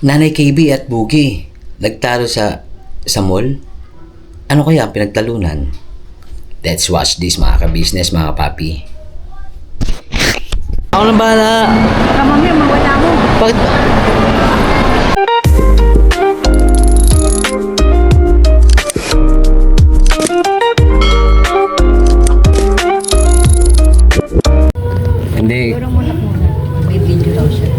Nanay KB at Boogie, nagtalo sa mall? Ano kaya ang pinagtalunan? Let's watch this mga ka-business, mga papi. Ako lang bahala. Baka mamaya mawala mo. Bakit? Hindi. Siguro muna. May video daw siya.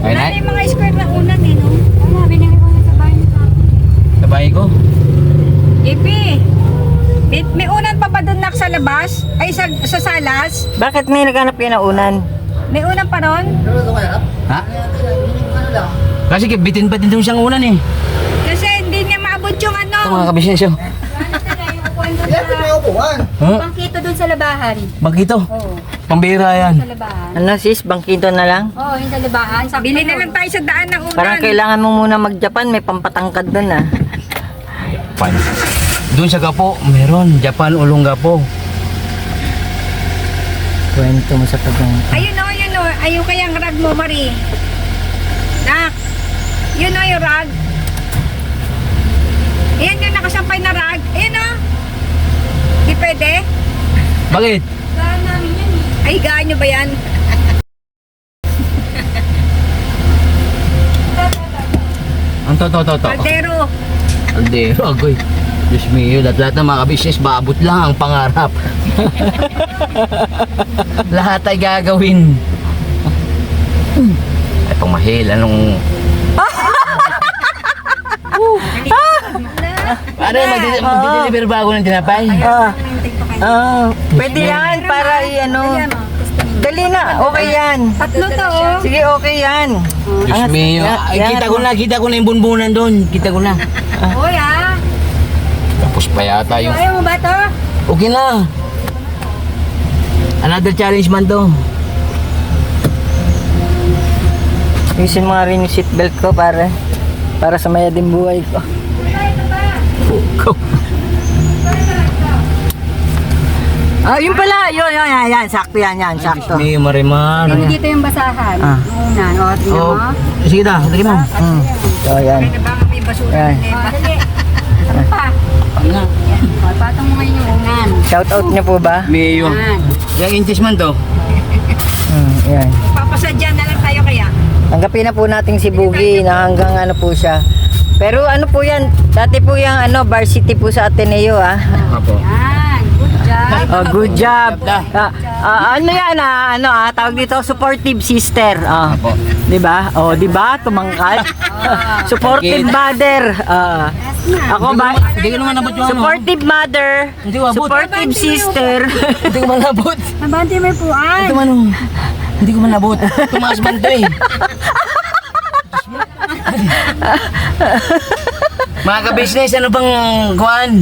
Ay, Wala yung mga square na unan eh, no? Wala, binigay ko na sa bahay niya sa akin. sa bahay ko. JP, may unan pa ba doon nak sa labas? Ay, sa salas? Bakit may naghanap kayo ng unan? May unan pa ron? Ha? Kasi bitin pa din doon siyang unan eh. Kasi hindi niya maabot yung ano. Ito mga ka-business yun. Huh? Bangkito doon sa labahan. Bagito. Oo, Pambira yan. sa labahan. Ano sis, bangkito na lang? Oo, yung sa labahan. Bili na lang tayo sa daan ng unan. Parang kailangan mo muna mag-Japan, may pampatangkad doon ah. Fine. Doon sa Gapo, meron. Japan Ulong Gapo. Kwento mo sa tagang. Ayun o, yun o. Ayun kayang rag mo, Marie. Nak, yun o yung rag. Ayan yung nakasampay na rag. Ayun o. Di pwede? Bakit? Gaan namin yan eh. Ay, gaan nyo ba yan? Ang to. Caldero. Aldero, agoy. Diyos mio, lahat ng mga business, maabot lang ang pangarap. Lahat ay gagawin. Ay, pangmahil, anong... Ano yung mag-deliver ba ako ng tinapay? Pwede yan para ano. Dali na, okay yan. Tatlo to oh. Sige, okay yan. Diyos mio, ay, kita ko na yung bunbunan doon. Kita ko na. Uy ah. Tapos pa yata yung... Ayaw mo ba to? Okay na. Another challenge man to. Ayusin mo nga rin yung seatbelt ko para sa maya din buhay ko. Go. Yun pala, yan, sakto yan, sakto. May marimar. Dito yung basahan. Ah. Unan. O, tingnan Oh, mo. sige na, lagyan mo. So, yan. Kaya baka may basura Yan. na dali. Ano pa? Yan. O, patong mo ngayon yung unan. Shout out niyo po ba? May yung... Yan. Yung inches man to. Yan. Papasadya na lang tayo kaya. Tanggapin na po natin si Boogie na hanggang ano po siya. Pero ano po yan, dati po yung varsity po sa Ateneo ah. Apo. Yan. Good job. Good job. Ano yan tawag dito, supportive sister. Apo. 'Di ba? Di ba? Tumangkad. Supportive mother. Ako ba? Hindi ko naman nabot yung ano. Supportive mother. Hindi ko abot. Supportive sister. Hindi ko man nabot. Nabante may puan. Ito man oh. Hindi ko man nabot. Tumaas man to eh. Mga ka-business, ano bang kuhaan?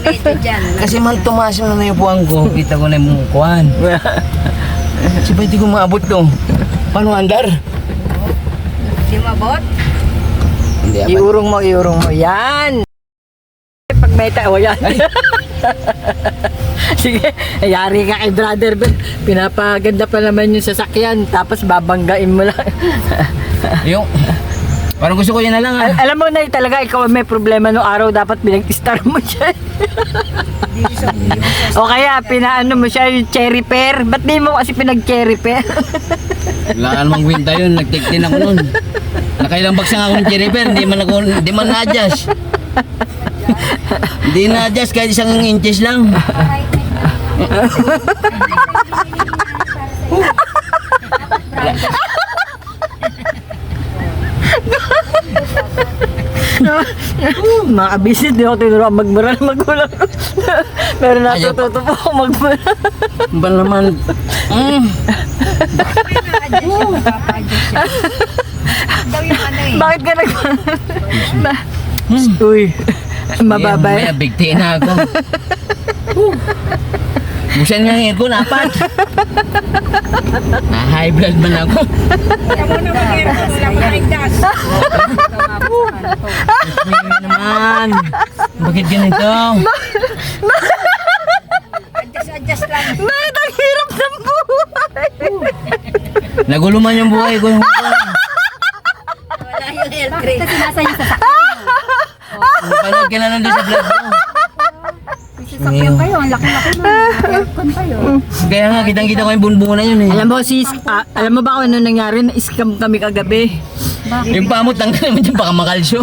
Ito dyan. Kasi man tumaas na yung puwang ko. Kita ko na yung kuhaan. Kasi ba hindi ko maabot to? Paano andar? Di mabot? Hindi apat. Iurong mo. Yan. Pag may yan. Sige, yari ka kay brother. Pinapaganda pa naman yung sasakyan. Tapos babanggain mo lang. Yung... Parang gusto ko yan na lang Alam mo na talaga, ikaw may problema nung araw. Dapat pinag-star mo siya. O kaya, pinaano mo siya yung cherry pear. Ba't di mo kasi pinag-cherry pear? Wala ka namang kwenta yun, nag-take din ako nun. Nakailang bagsang ako ng cherry pear, hindi man na-adjust. Hindi na-adjust kahit isang inches lang. Mga kabisit, di ako tinuruan magmura ng magulang. Pero natututo po ako magmura. Ba naman? Daw yung ano eh. Bakit ka nag... Uy, mababay. May bigti na ako. Busan nga ngayon ko, napat. High blood man ako. Kamu na mag-aircon, wala pa ligtas. Naman. Bakit ganito? Adjust lang. Bakit ang hirap ng buhay? Naguluman yung buhay ko. Wala yung L3. Kasi nasa yung sasakyan. Panood ka na nandun sa vlog ko. Sasakyan kayo, ang laki-laki mo. Aircon kayo. Kaya nga, kitang-kita ko yung bunbungan na yun eh. Alam mo sis, alam mo ba kung ano nangyari? Na-scam kami kagabi. Yung pamot lang ka naman dyan, baka makalsyo.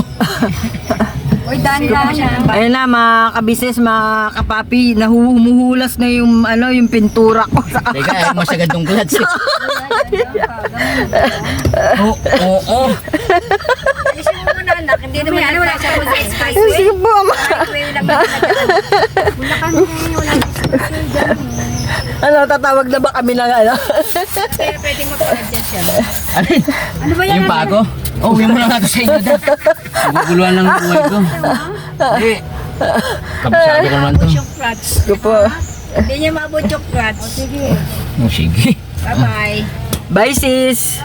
Uy, dahan-dahan na. Ayun na mga kabisnes, mga kapapi, humuhulas na yung ano, yung pintura ko sa Teka, masagad tong clutch eh. Oo. Alisin mo muna anak, hindi naman nagkasa mo sa expressway. Sige po, ma. Expressway lang yung nagkasa. Bulacan ngayon, wala nang expressway dyan. Ano, tatawag na ba kami ng ano? Kaya pwedeng mag-adjust siya. Ano ba yan? Yung pa ako? Oh, uwi mo na nga to sa inyo dad. Naguguluhan lang ang buhay ko. Eh, kabisado ko naman to. Yung clutch. Sige po. Hindi niya maabot yung clutch. Sige. Oh, sige. Bye-bye. Bye sis.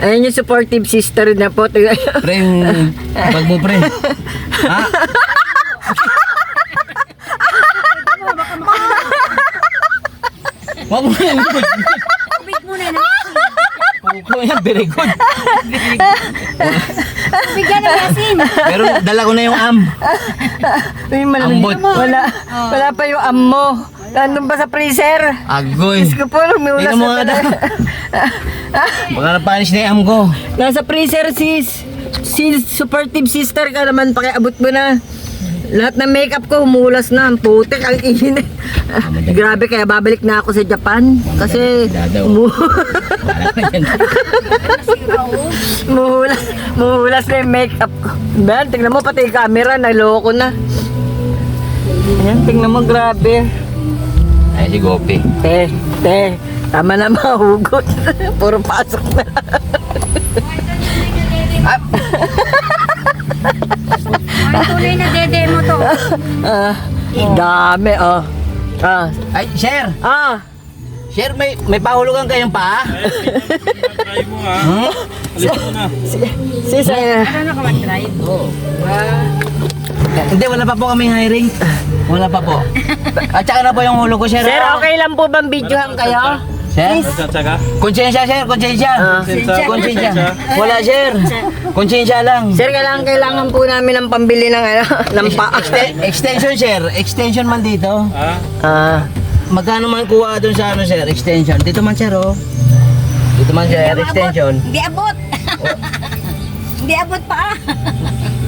Ayun yung supportive sister na po. Pre, yung bag mo pre. Ha? Wag mo yan. Tubig muna na. Kuko yan, very good. Bigyan ng asin. Pero dala ko na yung Ay, malamig. Ambot. Wala pa yung am mo. Nandun pa sa freezer. Agoy. Sige po, lumiulas Tingnan mo nga na daw. Baka napanis na yung am ko. Nasa freezer sis. Sis, supportive sister ka naman, pakiabot mo na. Lahat ng makeup ko humulas na, ang putik, ang init. Grabe, kaya babalik na ako sa Japan. Kasi Wala na yan. muhulas na yung makeup ko. Ben, tingnan mo pati yung camera, naloko na. Ayan, tingnan mo, grabe. Ay, si Gopi. Tama na mahugot. Puro pasok na. Ay, tuloy na dede mo to. Dami, oh. Ay, Sir! Ah, Sir, may pahulugan kayong pa? Try mo ha. Alis mo na. sis, Ano ka mag-drive? Oo. Hindi, wala pa po kaming hiring. Wala pa po. At saka na po yung hulog ko, Sir. sir, okay lang po bang videohan kayo? Sir? Tsaka. Konsensya, Sir. Konsensya. Konsensya. Wala, Sir. Konsensya lang. Sir, kailangan po namin ng pambili ng ano, ng pa. Extension, Sir. Extension man dito. Ha? Magkano man kuha doon sa ano, Sir? Extension. Dito man, Sir, oh. Dito man, Sir. Extension. Hindi abot. Hindi abot pa.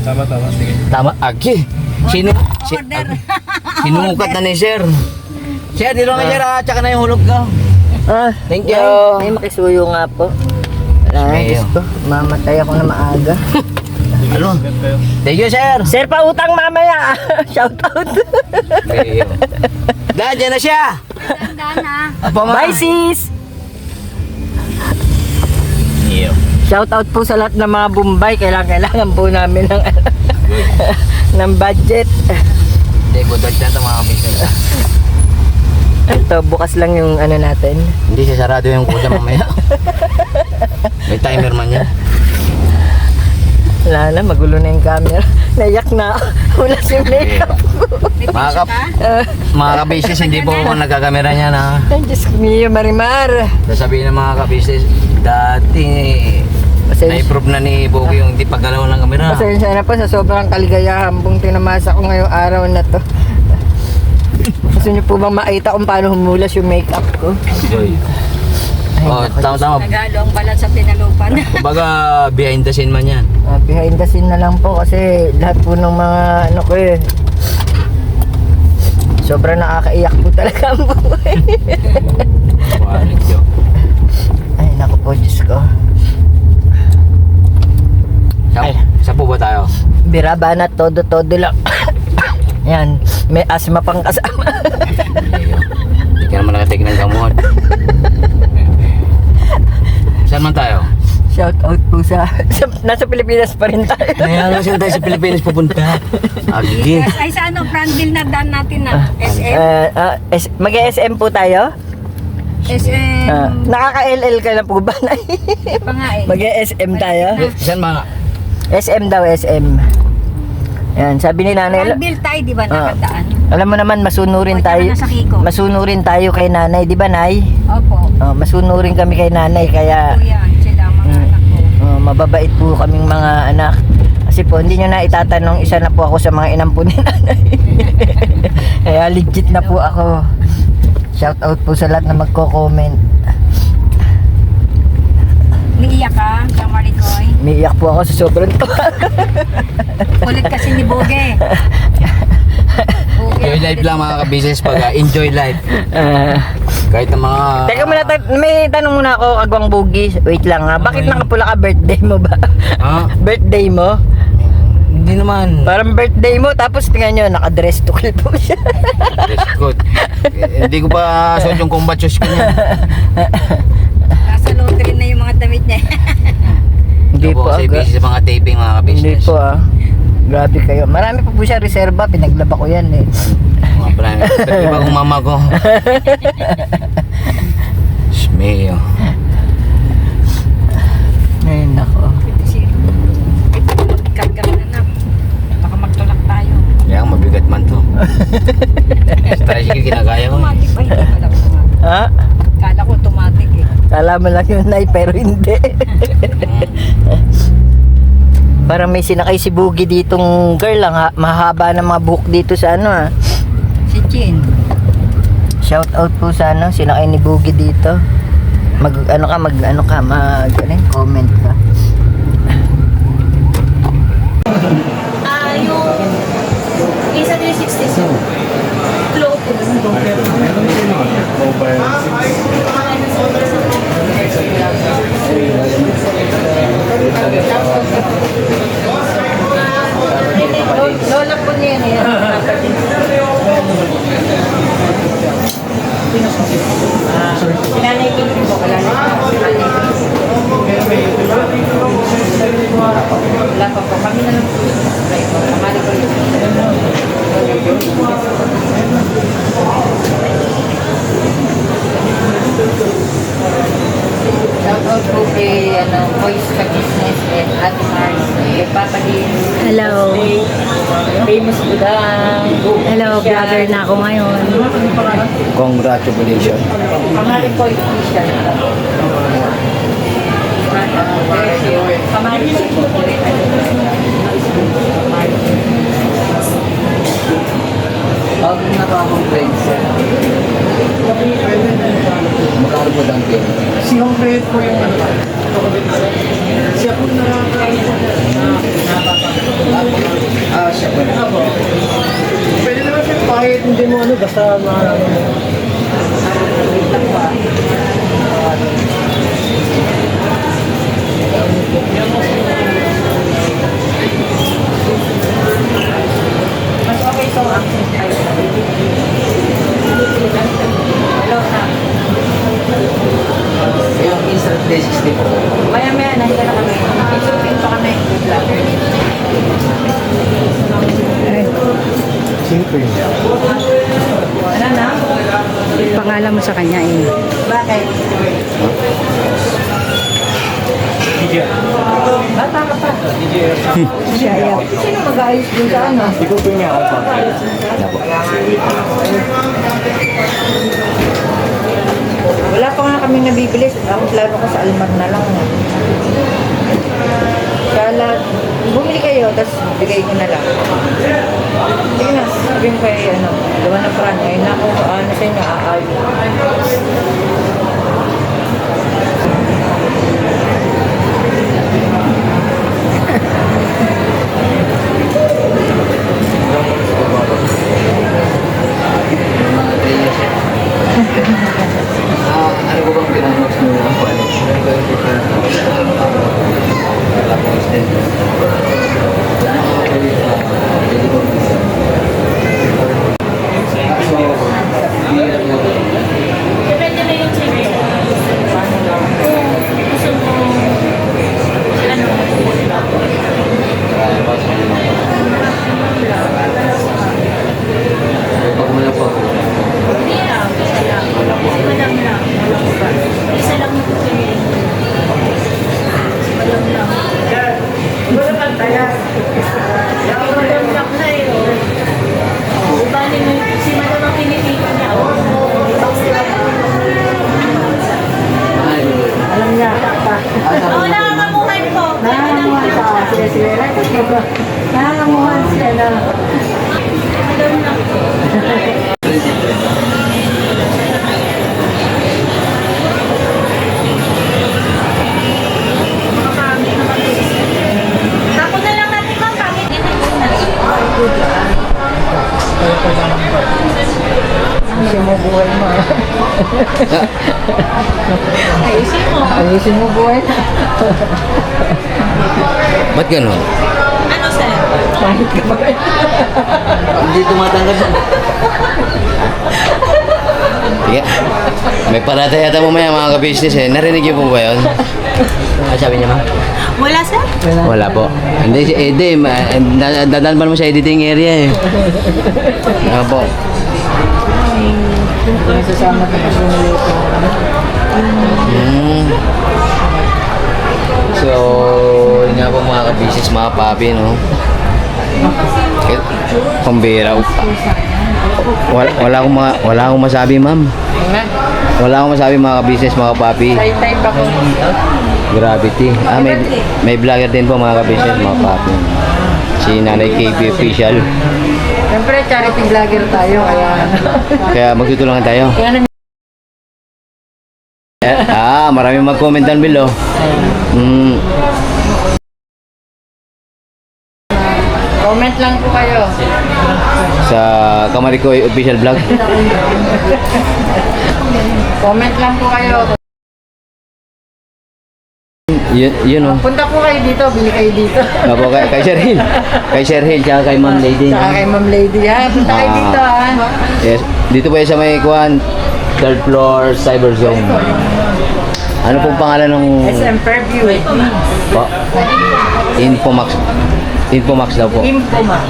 Tama. Sige. Tama. Agi. Order. Sinukat na ni Sir. Sir, dito nga, Sir, ah. Tsaka na yung hulog ko. Thank you. May makisuyo nga po. Wala, Mayo. Diyos ko. Mamatay ako na maaga. Ano? Thank you, Sir. Sir, pautang mamaya. Shout out. Dyan na siya. Tandaan na. Apo, ma. Bye sis. Iyo. Shout out po sa lahat ng mga Bombay. Kailangan po namin ng ng budget. Hindi, budol na ito mga business. Ito, bukas lang yung ano natin. Hindi siya sarado yung kusa mamaya. May timer man yan. Wala na, magulo na yung camera. Naiyak na ako. Wala si makeup. Mga ka-business, hindi po ako nagkakamera niya na. Ay, Diyos mio, Marimar. Sasabihin ng mga ka-business, dati na-improve na ni Bogi yung di paggalaw ng kamera. Pasensya na po sa sobrang kaligayahan pong tinamasa ko ngayong araw na to. Gusto niyo po bang makita kung paano humulas yung makeup ko? Oh, tama. Nagalo ang balat sa pinalupan. Kumbaga, behind the scene man yan. Behind the scene na lang po kasi lahat po ng mga ano ko eh. Sobrang nakakaiyak po talaga ang buhay. Ay, naku po, Diyos ko. Sa po ba tayo? Biraba na, todo lang. Yan, may asma pang kasama. Hindi ka naman nakatig ng gamot. Saan man tayo? Shout out po nasa Pilipinas pa rin tayo. Kaya nga saan tayo sa Pilipinas pupunta? Agi. Ay sa ano, Pranville na daan natin na. SM. Mag-SM po tayo? SM. Nakaka-LL ka na po ba? Pa nga eh. Mag-SM tayo? Saan mga? SM daw, SM. Yan, sabi ni nanay. Pranville tayo, di ba, nakadaan? Alam mo naman, masunurin O, tsaka tayo. nasa Kiko. Masunurin tayo kay nanay, di ba, Nay? Opo. Masunurin kami kay nanay, kaya Ito yan. mababait po kaming mga anak. Kasi po, hindi nyo na itatanong, isa na po ako sa mga inampo ni nanay. Kaya legit na po ako. Shout out po sa lahat na magko-comment. Umiiyak ka, Kang Maricoy. Umiiyak po ako sa sobrang tuwa. Kulit kasi ni Boge. Enjoy life lang mga ka-business pag enjoy life. Kahit ng mga... Teka muna, may tanong muna ako, Agwang Bugi. Wait lang ha. Bakit nakapula ka? Birthday mo ba? Ha? Birthday mo? Hindi naman. Parang birthday mo, tapos tingnan nyo, naka-dress to kill po siya. Dress code. Hindi ko pa suot yung combat shoes ko niya. Nasa lottery na yung mga damit niya. Hindi po Kasi aga. busy sa mga taping mga Hindi ka-business. po ah. Grabe kayo. Marami pa po siya reserva, pinaglaba ko yan eh. Mga pala. Iba kong mama ko. Smeo. Ayun nako. Karga na na. Baka magtulak tayo. Yan, mabigat man to. Sa tricycle kinagaya ko. Automatic ba? Hindi kala ko automatic. Ha? Kala ko automatic eh. Kala mo lang yun Nay, pero hindi. Parang may sinakay si Boogie ditong girl lang ha. Mahaba ng mga buhok dito sa ano ha. Si Chin. Shout out po sa ano, sinakay ni Boogie dito. Mag comment ka. Yung isa 360 so float. Lola po niya yan. Sinanay ko po, wala pa po. Kami na lang po. Kamali ko yun. Shout out po kay Voice ka Business and Ate Mars. Papa Din. Hello. Famous budang. Hello, vlogger na ako ngayon. Congratulations. Kamali ko yung t-shirt. Kamali ko Bago na pa akong friends. Magkano po lang din? Si Hong Fred po yung ano. Siya po na Siya po. pwede naman siya kahit hindi mo ano, basta mas okay itong accent tayo. Hello, ha? Yung instant 360 po. Maya-maya, nandiyan na kami. Isupin pa kami. Vlogger. sino po yun? Ano na? Pangalan mo sa kanya eh. Bakit? Bata ka pa. Siya yan. Sino mag-ayos dun sa ano? Ikaw po yung ako pa. Wala pa nga kami nabibili. Ang plano ko sa Almar na lang. Kala, bumili kayo, tapos bigay ko na lang. Sige na, sabihin ko kay gawa na Fran. Ayun na ako, ano sa inyo, aayo. Ano ko bang pinanox mo yung ano? Tapos din. Depende na yung check. Nakamuhan siya na. Tapos na lang natin ma'am, pangit. Sumubuhay mo. Ayusin mo. Ayusin mo buhay na. Ba't ganun? Ano sir? Kahit ka ba? Hindi tumatanggap. Sige. May parata yata mamaya mga ka-business eh. Narinig niyo po ba yun? Ano sabi niya, ma'am? Wala sir? Wala po. Hindi, dadaan pa naman sa editing area eh. Ano po? Nasasama ka pa sumulit. Hmm. So, yun nga po mga ka-business, mga papi, no? Pambira. Wala akong masabi, ma'am. Wala akong masabi mga ka-business, mga papi. Type ako dito. Gravity. May vlogger din po mga ka-business, mga papi. Si Nanay KB Official. Siyempre, charity vlogger tayo, kaya Kaya magtutulungan tayo. Maraming mag-comment down below. comment lang po kayo. Sa Kamarikoy Official Vlog. Comment lang po kayo. Yun o. Punta po kayo dito, bili kayo dito. Opo, kay Sir Hill. Kay Sir Hill, tsaka kay Ma'am Lady. Saka kay Ma'am Lady, ha? Punta kayo dito, ha? Yes. Dito po sa may kuhan, third floor, Cyber Zone. Ano pong pangalan ng... SM Fairview. Po? Infomax. Infomax daw po. Infomax.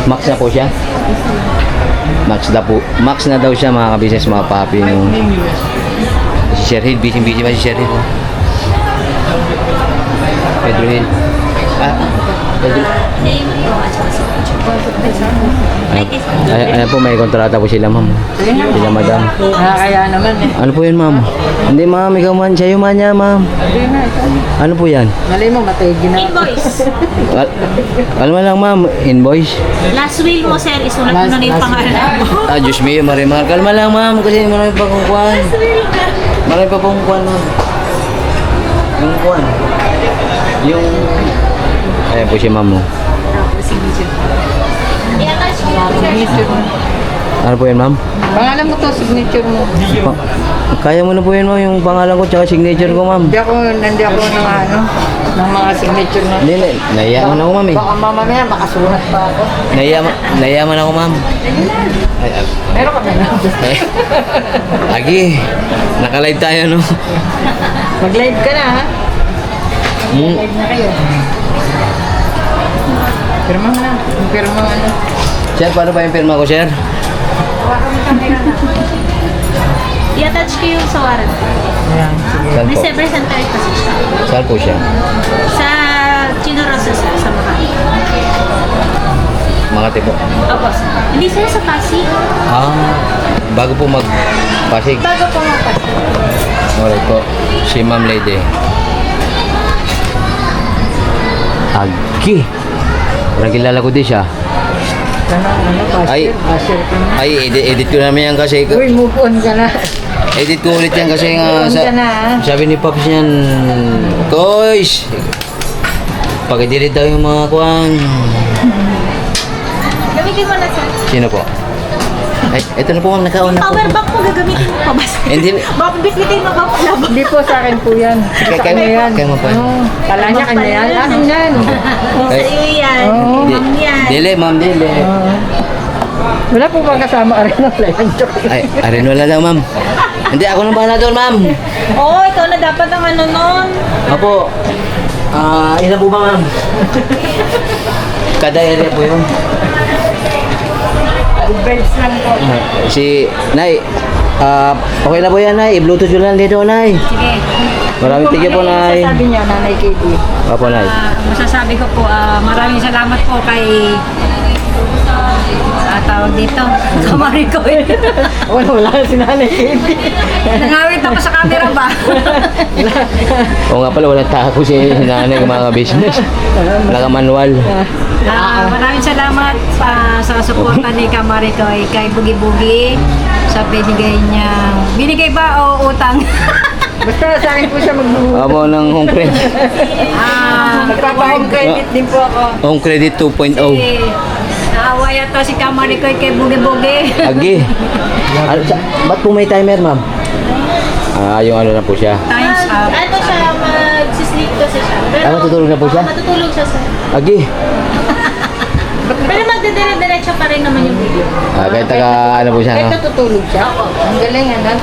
Max na po siya. Max na po. Max na daw siya mga kabisnes, mga papi. No? Si Sir Hill, busy ba si Sir Hill? Pedro Hill. Pedro. Ayan po, may kontrata po sila, ma'am. Sila, madam. Kaya naman eh. Ano po yun, ma'am? Hindi, ma'am. Ikaw man. Siya yung man niya, ma'am. Ano po yan? Malay mo, matay na. Invoice. Alam mo lang, ma'am. Invoice. Last will mo sir, isulat mo na yung pangalan mo. Diyos mio, Marimar. Kalma lang, ma'am. Kasi marami pa kong kuhan. Marami pa pong kuhan, ma'am. Yung kuhan. Yung... Ayan po si ma'am, mo. I-attach mo yung Signature mo. Ano po yan, ma'am? Pangalan mo to, signature mo. Kaya mo na po yun, ma'am. Yung pangalan ko tsaka signature ko, ma'am. Hindi ako ng mga signature na. Hindi, nahiyaman ako, ma'am, eh. Baka mamaya makasulat pa ako. Nahiyaman ako, ma'am. Ay, Meron ka na. Agi, naka-live tayo, no? Mag-live ka na, ha? Hmm. Live na kayo. Pirma mo na. Pirma mo na. Sir, paano ba yung pirma ko, sir? I-attach ko yung sa warrant. Ayan, sige. Saan po? December Center kasi siya. Saan po siya? Sa Chino Rosa sir, sa Makati. Makati po. Opo sir. Hindi sir, sa Pasig. Bago po mag-Pasig. Bago po mag-Pasig. Alright po. Si Ma'am Lady. Agi. Parang kilala ko din siya. Ay. Pasir ka na. Ay, edit ko naman yan kasi. Uy, move on ka na. Edit ko ulit yan kasi nga Move on ka na, ha? sabi ni Pops niyan, Koys! Pag-delete daw yung mga kuwan. Gamitin mo na sir. Sino po? Ay, ito na po ma'am, nakauna po. Power bank mo gagamitin mo pa ba sir? Hindi. Baka bitbitin mo pa pala ba? Hindi po sa akin po yan. Sa Kaya kanya yan. mo po. Kala niya kanya yan. Akin yan. Sa iyo yan. Ma'am yan. Dili, ma'am, dili. Wala po bang kasama rin ng layan joke? Ay, arin wala daw, ma'am. Hindi, ako nang bahala doon, ma'am. Oo, ikaw na dapat ang ano nun. Opo. Ilan po ba, ma'am? Kada area po yun. Events lang po. Si Nay, okay na po yan, Nay. I-Bluetooth yun lang dito, Nay. Sige. Maraming tigil po, Nay. Sabi niya, Nanay Katie. Opo, Nay. Masasabi ko po, maraming salamat po kay Tawag dito, Kamarikoy. Wala na si Nanay KB. Nangawit ako sa camera ba? Oo nga pala, walang tako si nanay ng mga business. Naka-manual. Maraming salamat sa suporta ni Kamarikoy kay Bugi Bugi sa binigay ba o utang? Basta sa akin po siya magbubuhay. Amo ng home credit. Nagpapa-home credit din po ako. Home credit 2.0. Naawa yata si Kamarikoy kay Bugi Bugi. Agi. Ba't po may timer, ma'am? Yung ano na po siya. Times up. Ano siya, mag-sleep kasi siya. Matutulog na po siya? Matutulog siya, sir. Agi. Pero magdidire-diretso pa rin naman yung video. Kahit taga ano po siya, no? Tutulog siya. Ang galing, ano?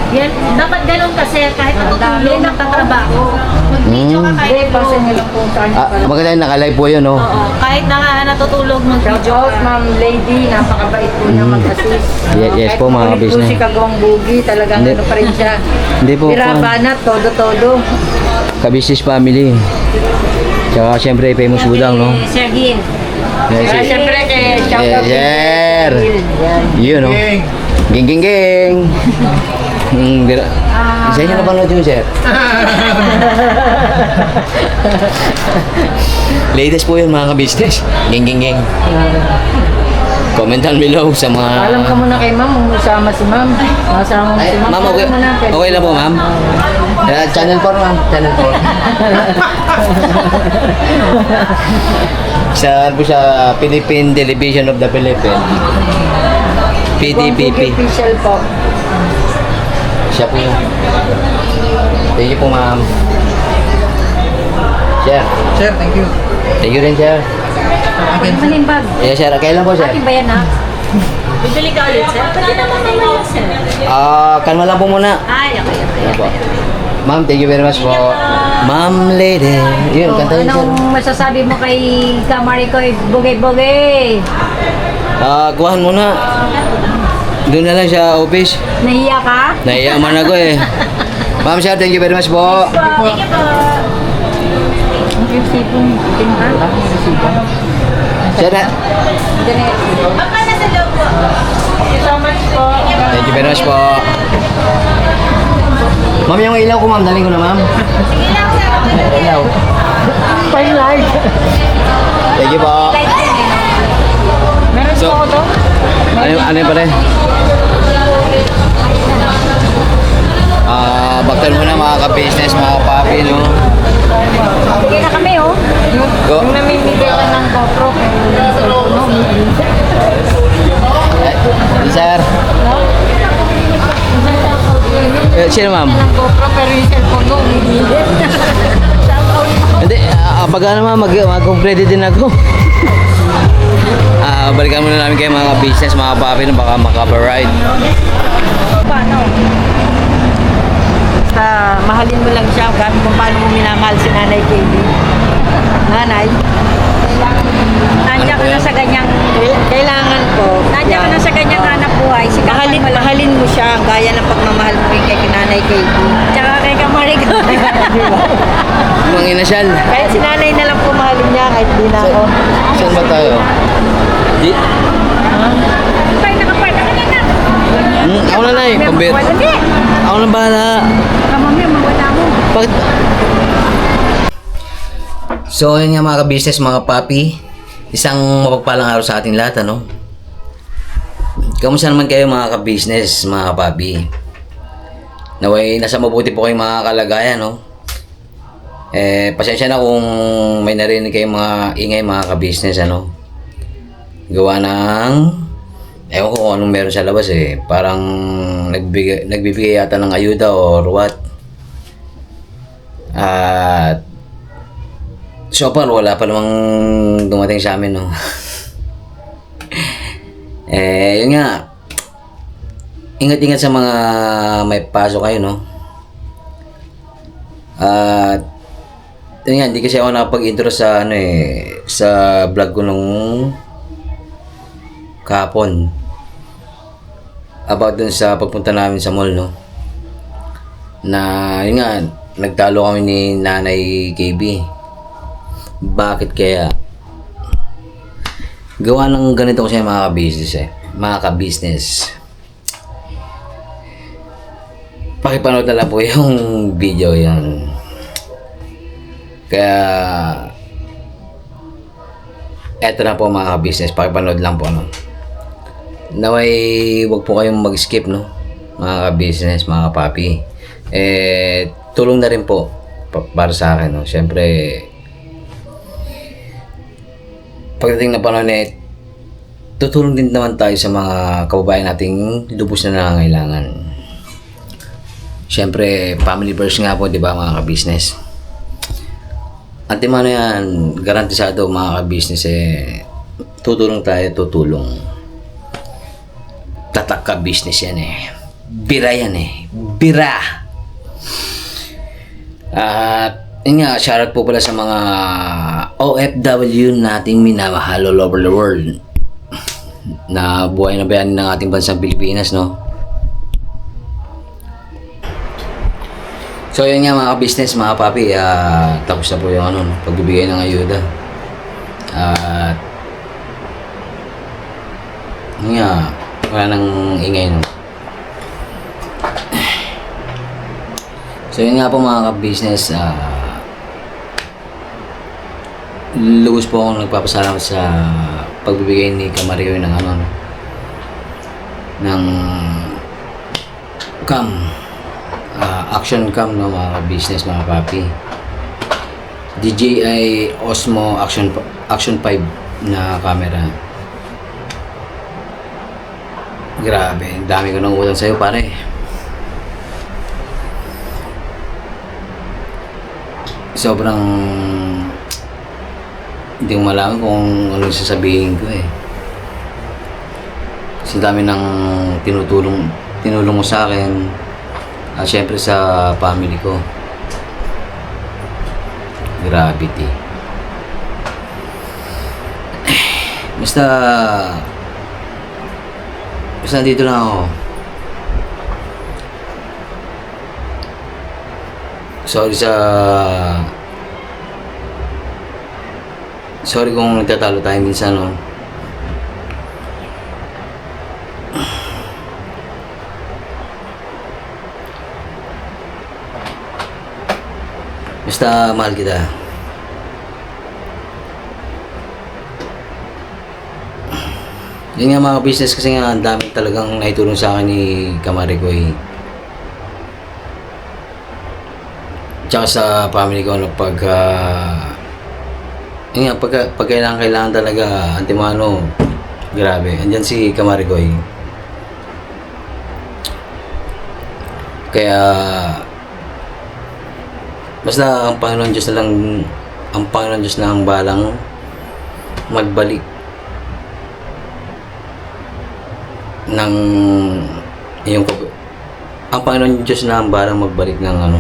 Yan, dapat ganun kasi kahit natutulog, nagtatrabaho. Mag-video ka kahit Hindi, pasa niyo lang po sa kanya. Maganda yung naka-live po yun, no? Oo, kahit natutulog, Shout mag-video out, ka. ma'am lady. Napakabait po niya mag-assist. Yes po, mga Kahit business. po si Kagawang Bugi, talagang Hindi. ano pa rin siya. Hindi po, Birabanat, todo-todo. ka-business family. Tsaka siyempre, famous budang, no? Sir Gil. Yes, Kaya siyempre kay shout out. Sir! Yan. Yun, no? Ging, ging, ging! Isa niyo na panood yun, sir? Latest po yun, mga ka-business. Ging, ging, ging. Comment down below sa mga... Alam ka muna kay ma'am, usama si ma'am. Masama mo si ma'am. Ma'am, okay, Alam mo na, pwede. okay lang po, ma'am? Channel 4, ma'am. Channel 4. Sa po sa Philippine Television of the Philippines. PTPP. Bugi official po. Siya po yun. Thank you po, ma'am. Sir. Sir, thank you. Thank you rin, sir. Manimbag. Yes, sir. Kailan po, sir? Akin ba yan ha? Bibili ka ulit, sir? Pwede naman naman, sir. Kalma lang po muna. Ay, okay. Ano po? Ma'am, thank you very much po. Ma'am lady. Yun, kanta yun, sir. Anong masasabi mo kay Kamarikoy Bugi Bugi? Kuhan muna. Doon na lang sa office. Nahiya ka? Naiyaman ako eh. Ma'am, sir, thank you very much po. Thank you po. Yung sipong tinga. Sir, Apa na sa loob po? Thank you so much po. thank you very much po. Ma'am, yung ilaw ko, ma'am. Daling ko na, ma'am. Sige lang, sir. Ilaw. Fine light. Thank you po. Meron So, po ako to. ano yung pare? Baktan mo na mga ka-business, mga papi, no? Sige na kami oh. Go. Yung namimigay ka ng GoPro. Sir. Sino, ma'am? Ng GoPro pero yung cellphone ko umigilit. Hindi, pag ano, ma'am, mag-credit din ako. Balikan muna namin kayo mga business, mga papi, na baka maka-ride. Paano? Basta mahalin mo lang siya kung paano mo minamahal si Nanay KB. Nanay, Nandiyan ka na sa ganyang kailangan po. Nandiyan ka na sa ganyang hanap buhay. Mahalin, mahalin mo siya gaya ng pagmamahal mo rin kay Nanay KB. Tsaka kay Kamarikoy. Mga inasyal. Kahit si Nanay na lang po mahalin niya kahit di na ako. Saan ba tayo? Di? Pag nakapark ka na na. Ako na, Nay. Pambir. Wala di. Ako na bahala. Kamami, mawala mo. Bakit? So, yun nga mga ka-business, mga papi. Isang mapagpalang araw sa ating lahat, ano? Kamusta naman kayo mga ka-business, mga papi? Naway, nasa mabuti po kayong mga kalagayan, no? Pasensya na kung may narinig kayong mga ingay, mga ka-business, ano? Gawa ng... Ewan ko kung anong meron sa labas, eh. Parang nagbibigay yata ng ayuda or what. At so far, wala pa namang dumating sa amin, no? Yun nga. Ingat-ingat sa mga may pasok kayo, no? At yun nga, hindi kasi ako nakapag-intro sa, sa vlog ko nung kahapon. About dun sa pagpunta namin sa mall, no? Na, yun nga, nagtalo kami ni Nanay KB. Bakit kaya? Gawa ng ganito kasi mga ka-business mga ka-business. Pakipanood na lang po yung video yan. Kaya eto na po mga ka-business, pakipanood lang po, no. Naway wag po kayong mag-skip, no, mga ka-business, mga kapapi. Tulong na rin po para sa akin, no. Siyempre pagdating na panahon tutulong din naman tayo sa mga kababayan nating lubos na nangangailangan. Siyempre, family first nga po, di ba mga ka-business? Antimano yan, garantisado mga ka-business tutulong tayo, tutulong. Tatak ka-business yan Bira yan Bira! At yun nga, shoutout po pala sa mga OFW nating minamahal all over the world na buhay na bayani ng ating bansang Pilipinas, no? So yun nga mga business, mga papi, tapos na po yung pagbibigay ng ayuda. At yun nga, wala nang ingay, no? So yun nga po mga ka-business, lubos po akong nagpapasalamat sa pagbibigay ni Kamario ng ng cam, action cam, no, mga business, mga papi. DJI Osmo Action 5 na camera. Grabe, dami ko nang utang sa'yo, pare. Sobrang hindi ko malaman kung ano sasabihin ko Kasi dami ng tinulong mo sa akin, at syempre sa family ko. Gravity. Basta dito lang ako. Sorry kung nagtatalo tayo minsan, no. Basta mahal kita. Yun nga mga business, kasi nga ang dami talagang naitulong sa akin ni Kamarigoy. Tsaka sa family ko, no, yun nga, pag kailangan talaga, Antimano, grabe, andyan si Kamarigoy. Kaya basta ang Panginoon Diyos na ang balang magbalik ng ang Panginoon Diyos na ang balang magbalik ng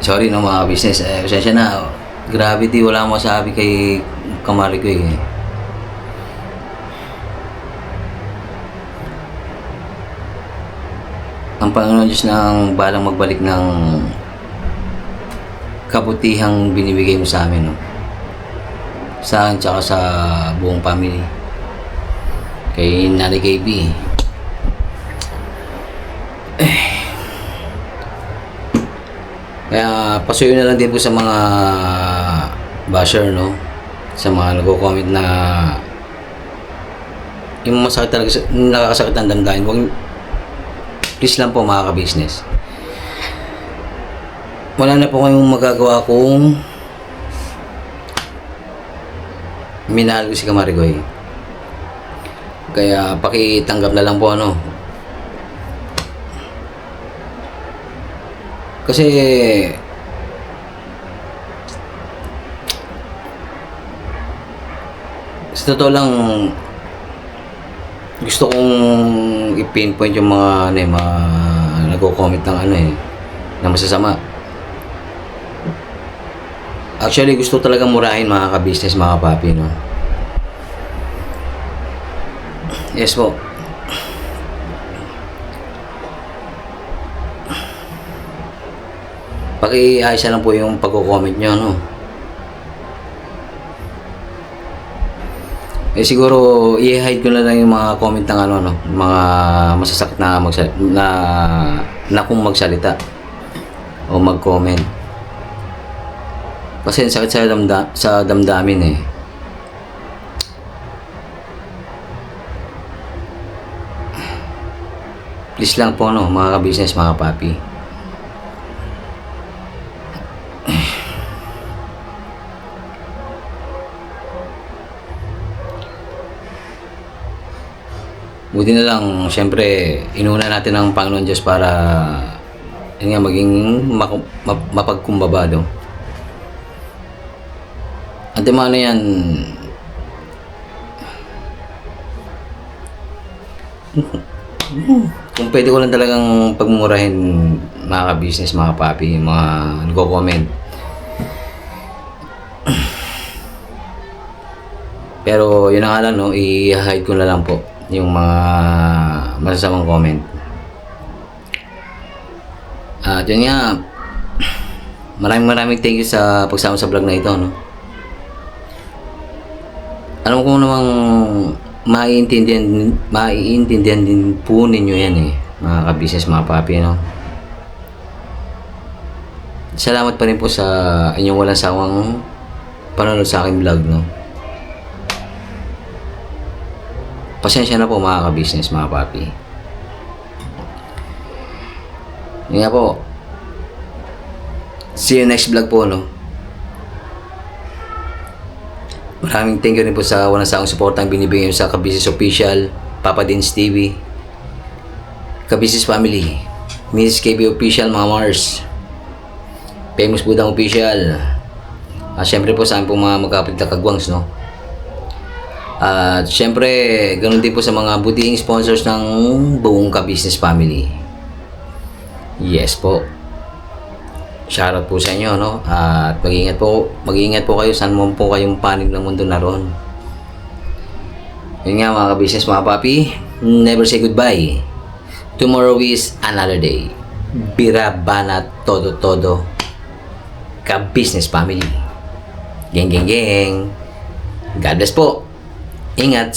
sorry, no, mga business, pasensya na, gravity, wala akong masabi kay Kamarigoy Ang Panginoon Diyos na ang balang magbalik ng kabutihang binibigay mo sa amin, no? Sa akin tsaka sa buong family. Kay Nanay KB. Kaya pasuyo na lang din po sa mga basher, no? Sa mga nagko-comment na yung masakit talaga, nakakasakit ang damdamin. Please lang po mga ka-business. Wala na po kayong magagawa kung minahal ko si Kamarigoy. Kaya pakitanggap na lang po, Kasi sa totoo lang, gusto kong i-pinpoint yung mga nagko-comment ng na masasama. Actually, gusto talaga murahin mga ka-business, mga papi, no? Yes po. Paki-ayos lang po yung pagko-comment nyo, no? Eh siguro i-hide ko na lang yung mga comment ng ano no, mga masasakit na na kung magsalita o mag-comment. Kasi ang sakit sa damdamin eh. Please lang po no, mga ka-business, mga papi. Buti na lang, syempre, inuna natin ang Panginoon Diyos para yun nga, maging mapagkumbaba daw. At yung ano yan, kung pwede ko lang talagang pagmumurahin mga ka-business, mga papi, mga nagko-comment. Pero yun na nga lang, no, i-hide ko na lang po yung mga masasamang comment. At yun nga, maraming thank you sa pagsama sa vlog na ito, no. Alam ko namang maiintindihan din po ninyo yan eh, mga ka-business, mga papi, no. Salamat pa rin po sa inyong walang sawang panonood sa aking vlog, no. Pasensya na po mga ka-business, mga papi. Yun nga po. See you next vlog po, no. Maraming thank you rin po sa walang sawang support ang binibigay nyo sa Ka-Business Official, Papa Dins TV, Ka-Business Family, Mrs. KB Official, mga Mars, Famous Budang Official, at syempre po sa amin po mga magkapatid na kagwangs, no. At syempre, ganoon din po sa mga butihing sponsors ng buong Ka-Business Family. Yes po. Shoutout po sa inyo, no? At mag-iingat po kayo saan mo po kayong panig ng mundo naroon. Yun nga mga ka-business, mga papi, never say goodbye. Tomorrow is another day. Bira, banat, todo. Ka-Business Family. Geng. God bless po. Ingat.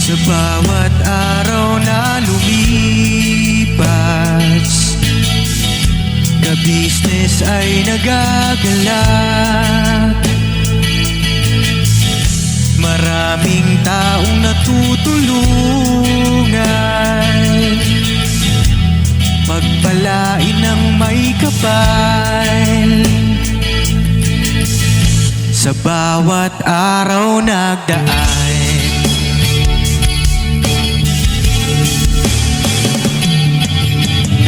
Sa bawat araw na lumipas, ka-business ay nagagalak. Maraming taong natutulungan, pagpalain ng may kapal. Sa bawat araw nagdaan,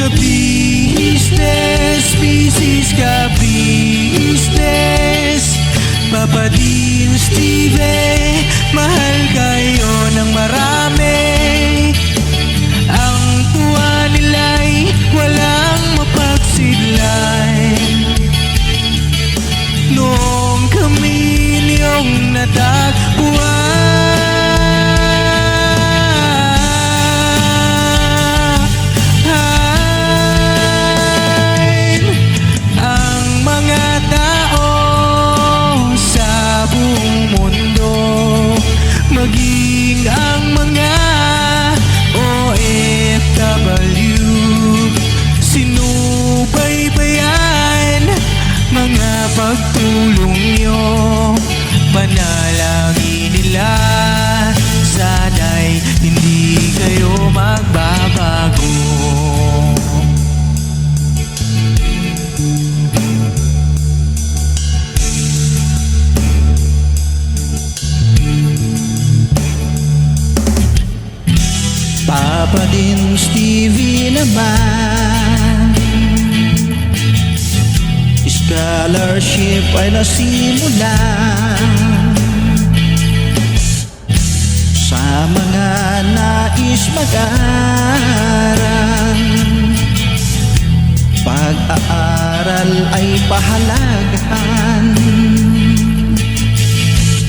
ka-business, business ka-business, Papa Dins TV, mahal kayo ng marami. Ang tuwa nila'y walang mapagsidlay. Noong kami niyong natagpuan, maging ang mga OFW, sinubaybayan mga pagtulong nyo, panalangin nila, sana'y hindi kayo magbabago. Papa Dins TV naman, scholarship ay nasimula sa mga nais mag-aral. Pag-aaral ay pahalagahan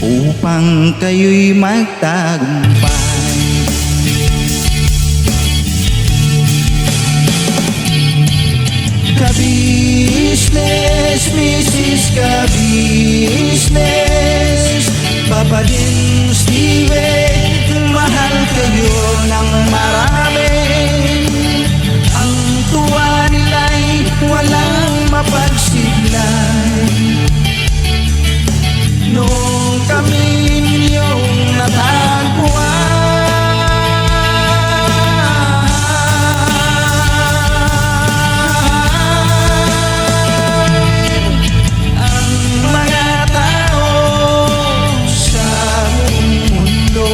upang kayo'y magtagumpay. Ka-business, Mrs. Ka-business, Papa din Steven, mahal kayo ng marami. Ang tuwa nila'y walang mapagsiglay. Noong kami ninyong natagpuan, ang mga tao sa buong mundo,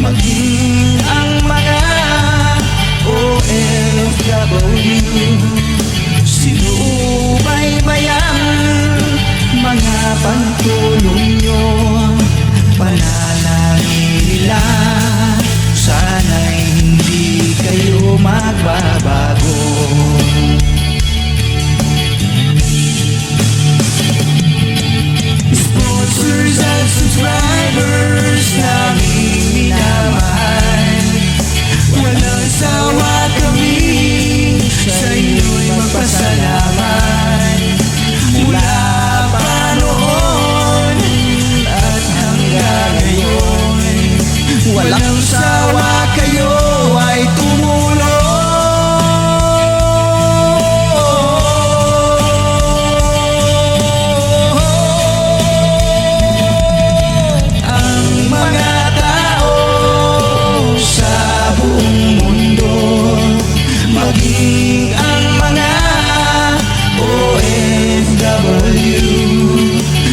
maging ang mga OFW, sinubaybayan mga pagtulong nyo. Panalangin nila, sana'y hindi kayo magbabago. Sponsors at subscribers naming minamahal, walang sawa kami sa inyo'y magpasalamat. Mula pa noon at hanggang ngayon, walang sawa kayo ay tumulong. Ang mga tao sa buong mundo, maging ang mga OFW,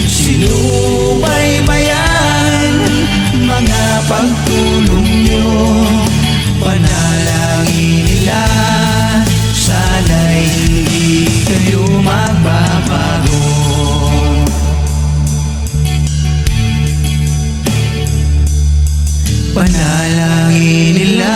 sinubaybayan mga pagtulong nyo. Panalangin nila, sana'y hindi kayo magbabago. Panalangin nila,